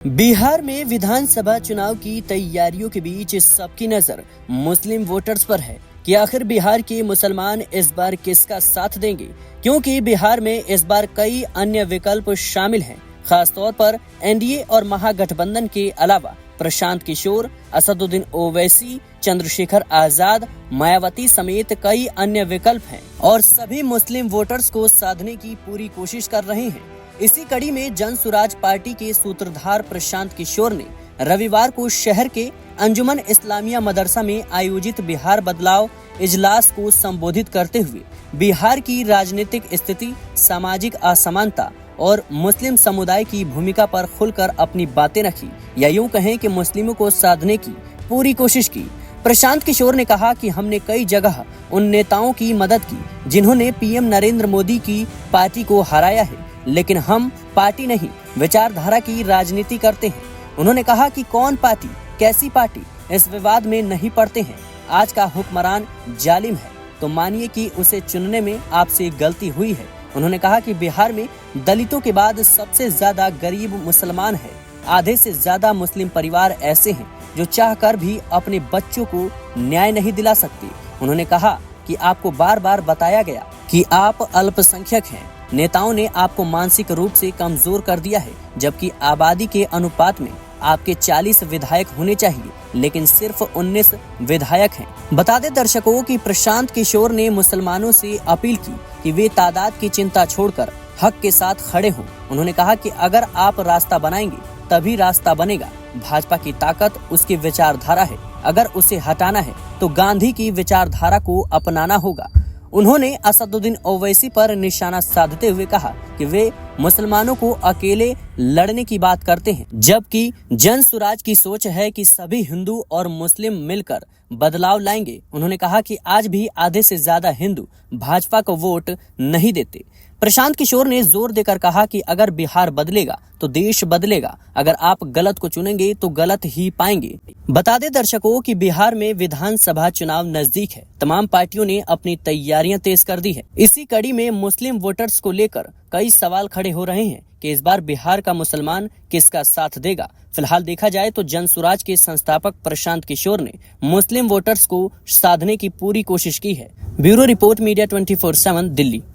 बिहार में विधानसभा चुनाव की तैयारियों के बीच सबकी नजर मुस्लिम वोटर्स पर है कि आखिर बिहार के मुसलमान इस बार किसका साथ देंगे, क्योंकि बिहार में इस बार कई अन्य विकल्प शामिल हैं। खासतौर पर एनडीए और महागठबंधन के अलावा प्रशांत किशोर, असदुद्दीन ओवैसी, चंद्रशेखर आजाद, मायावती समेत कई अन्य विकल्प हैं और सभी मुस्लिम वोटर्स को साधने की पूरी कोशिश कर रहे हैं। इसी कड़ी में जन सुराज पार्टी के सूत्रधार प्रशांत किशोर ने रविवार को शहर के अंजुमन इस्लामिया मदरसा में आयोजित बिहार बदलाव इजलास को संबोधित करते हुए बिहार की राजनीतिक स्थिति, सामाजिक असमानता और मुस्लिम समुदाय की भूमिका पर खुलकर अपनी बातें रखी, या यूं कहें कि मुस्लिमों को साधने की पूरी कोशिश की। प्रशांत किशोर ने कहा कि हमने कई जगह उन नेताओं की मदद की जिन्होंने पीएम नरेंद्र मोदी की पार्टी को हराया है, लेकिन हम पार्टी नहीं, विचारधारा की राजनीति करते हैं। उन्होंने कहा कि कौन पार्टी, कैसी पार्टी, इस विवाद में नहीं पड़ते हैं। आज का हुक्मरान जालिम है तो मानिए कि उसे चुनने में आपसे गलती हुई है। उन्होंने कहा कि बिहार में दलितों के बाद सबसे ज्यादा गरीब मुसलमान है। आधे से ज्यादा मुस्लिम परिवार ऐसे हैं जो चाहकर भी अपने बच्चों को न्याय नहीं दिला सकते। उन्होंने कहा कि आपको बार बार बताया गया कि आप अल्पसंख्यक हैं। नेताओं ने आपको मानसिक रूप से कमजोर कर दिया है, जबकि आबादी के अनुपात में आपके 40 विधायक होने चाहिए, लेकिन सिर्फ 19 विधायक हैं। बता दें दर्शकों कि प्रशांत किशोर ने मुसलमानों से अपील की कि वे तादाद की चिंता छोड़कर हक के साथ खड़े हों। उन्होंने कहा कि अगर आप रास्ता बनाएंगे तभी रास्ता बनेगा। भाजपा की ताकत उसकी विचारधारा है, अगर उसे हटाना है तो गांधी की विचारधारा को अपनाना होगा। उन्होंने असदुद्दीन ओवैसी पर निशाना साधते हुए कहा कि वे मुसलमानों को अकेले लड़ने की बात करते हैं, जबकि जन सुराज की सोच है कि सभी हिंदू और मुस्लिम मिलकर बदलाव लाएंगे। उन्होंने कहा कि आज भी आधे से ज्यादा हिंदू भाजपा को वोट नहीं देते। प्रशांत किशोर ने जोर देकर कहा कि अगर बिहार बदलेगा तो देश बदलेगा। अगर आप गलत को चुनेंगे तो गलत ही पाएंगे। बता दें दर्शकों कि बिहार में विधानसभा चुनाव नजदीक है। तमाम पार्टियों ने अपनी तैयारियां तेज कर दी है। इसी कड़ी में मुस्लिम वोटर्स को लेकर कई सवाल खड़े हो रहे हैं कि इस बार बिहार का मुसलमान किसका साथ देगा। फिलहाल देखा जाए तो जन सुराज के संस्थापक प्रशांत किशोर ने मुस्लिम वोटर्स को साधने की पूरी कोशिश की है। Bureau report, media 24/7 Delhi.